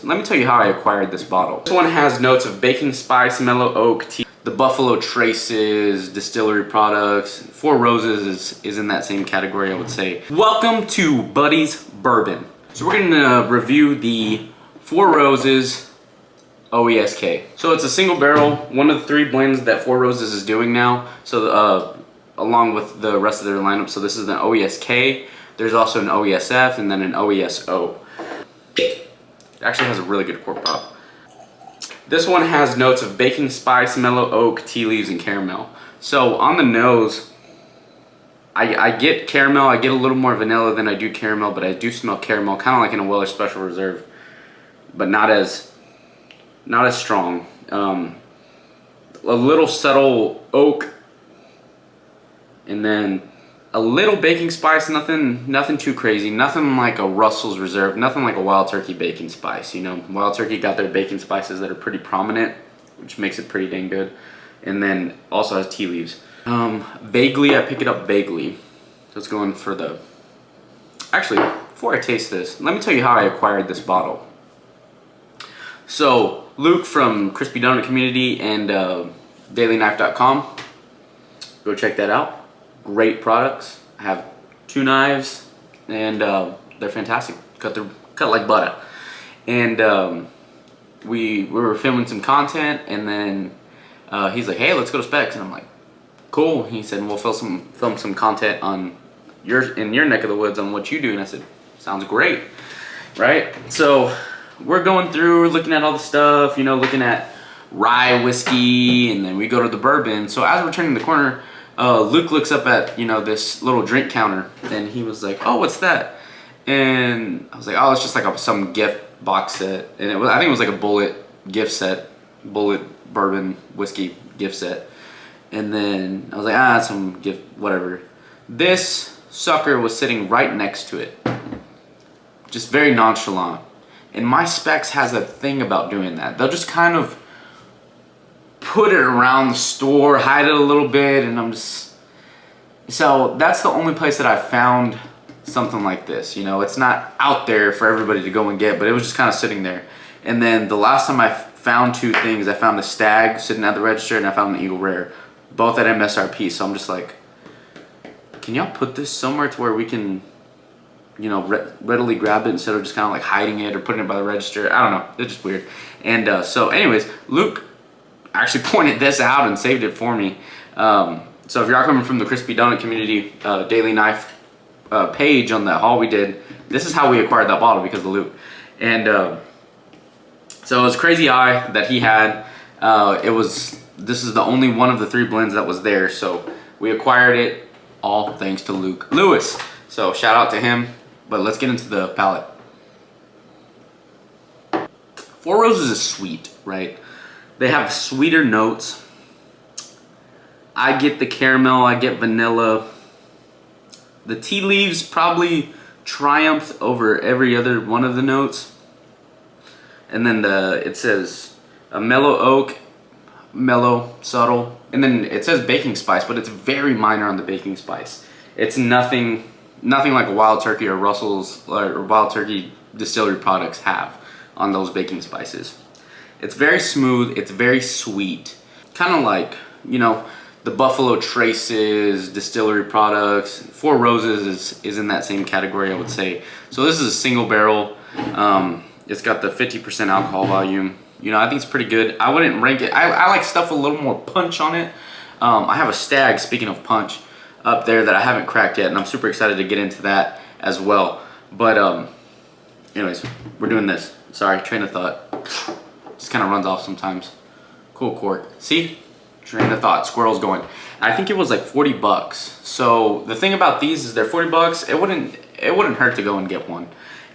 let me tell you how I acquired this bottle. This one has notes of baking spice, mellow oak, tea, the Buffalo Traces, distillery products. Four Roses is in that same category, I would say. Welcome to Buddy's Bourbon. So we're gonna review the Four Roses OESK. So it's a single barrel, one of the 3 blends that Four Roses is doing now. So along with the rest of their lineup. So this is an OESK. There's also an OESF and then an OESO. It actually has a really good cork pop. This one has notes of baking spice, mellow oak, tea leaves, and caramel. So on the nose, I get caramel. I get a little more vanilla than I do caramel, but I do smell caramel, kind of like in a Weller Special Reserve, but not as strong. A little subtle oak, and then a little baking spice. Nothing too crazy. Nothing like a Russell's Reserve. Nothing like a Wild Turkey baking spice. You know, Wild Turkey got their baking spices that are pretty prominent, which makes it pretty dang good. And then also has tea leaves. Vaguely, I pick it up vaguely. So it's going for the... Actually, before I taste this, let me tell you how I acquired this bottle. So Luke from Crispy Donut Community and dailyknife.com. Go check that out. Great products. I have 2 knives and they're fantastic. Cut like butter. And we were filming some content, and then he's like, "Hey, let's go to Specs," and I'm like, "Cool." He said, "We'll film some content on in your neck of the woods on what you do," and I said, "Sounds great." Right? So we're going through, looking at all the stuff, you know, looking at rye whiskey, and then we go to the bourbon. So as we're turning the corner, Luke looks up at, you know, this little drink counter, and he was like, "Oh, what's that?" And I was like, "Oh, it's just like some gift box set." And I think it was like a Bullet gift set, Bullet bourbon whiskey gift set. And then I was like, some gift, whatever. This sucker was sitting right next to it, just very nonchalant. And my Specs has a thing about doing that. They'll just kind of put it around the store, hide it a little bit, and I'm just... So that's the only place that I found something like this. You know, it's not out there for everybody to go and get, but it was just kind of sitting there. And then the last time I found 2 things, I found the Stag sitting at the register, and I found the Eagle Rare, both at MSRP. So I'm just like, can y'all put this somewhere to where we can, you know, readily grab it instead of just kind of like hiding it or putting it by the register? I don't know. It's just weird. And so anyways, Luke actually pointed this out and saved it for me. So if you're coming from the Crispy Donut Community Daily Knife page on that haul we did, this is how we acquired that bottle, because of Luke. And so it was Crazy Eye that he had. This is the only one of the 3 blends that was there, so we acquired it all thanks to Luke Lewis. So shout out to him. But let's get into the palate. Four Roses is sweet, right? They have sweeter notes. I get the caramel, I get vanilla. The tea leaves probably triumphed over every other one of the notes. And then it says a mellow oak, mellow, subtle. And then it says baking spice, but it's very minor on the baking spice. It's nothing like a Wild Turkey or Russell's or Wild Turkey distillery products have on those baking spices. It's very smooth, it's very sweet. Kind of like, you know, the Buffalo Traces, distillery products. Four Roses is in that same category, I would say. So this is a single barrel. It's got the 50% alcohol volume. You know, I think it's pretty good. I wouldn't rank it. I like stuff with a little more punch on it. I have a Stag, speaking of punch, up there that I haven't cracked yet, and I'm super excited to get into that as well. But anyways, we're doing this. Sorry, train of thought. Just kind of runs off sometimes. Cool cork. See? Train of thought, squirrel's going. I think it was like 40 bucks. So the thing about these is they're 40 bucks. It wouldn't hurt to go and get one.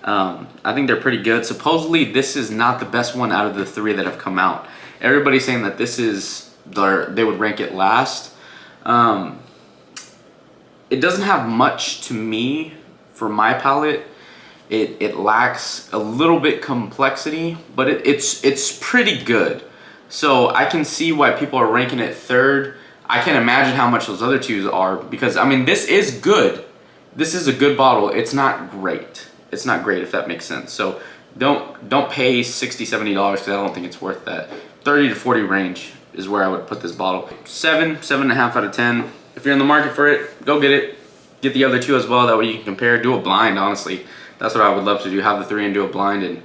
I think they're pretty good. Supposedly this is not the best one out of the 3 that have come out. Everybody's saying that this is they would rank it last. It doesn't have much to me for my palate. It lacks a little bit complexity, but it's pretty good. So I can see why people are ranking it 3rd. I can't imagine how much those other 2s are, because I mean, this is good. This is a good bottle. It's not great. It's not great, if that makes sense. So don't pay $60-$70 because I don't think it's worth that. 30 to 40 range is where I would put this bottle. 7.5 out of 10. If you're in the market for it, go get it. Get the other two as well, that way you can compare. Do a blind, honestly. That's what I would love to do, have the three and do a blind and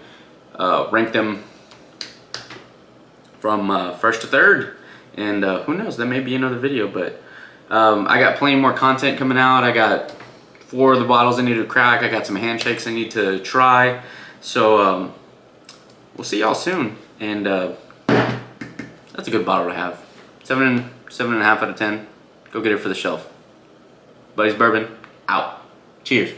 rank them from first to third. And who knows, that may be another video, but I got plenty more content coming out. I got 4 of the bottles I need to crack. I got some handshakes I need to try. So we'll see y'all soon. And that's a good bottle to have. 7.5 out of 10. Go get it for the shelf. Buddy's Bourbon, out. Cheers.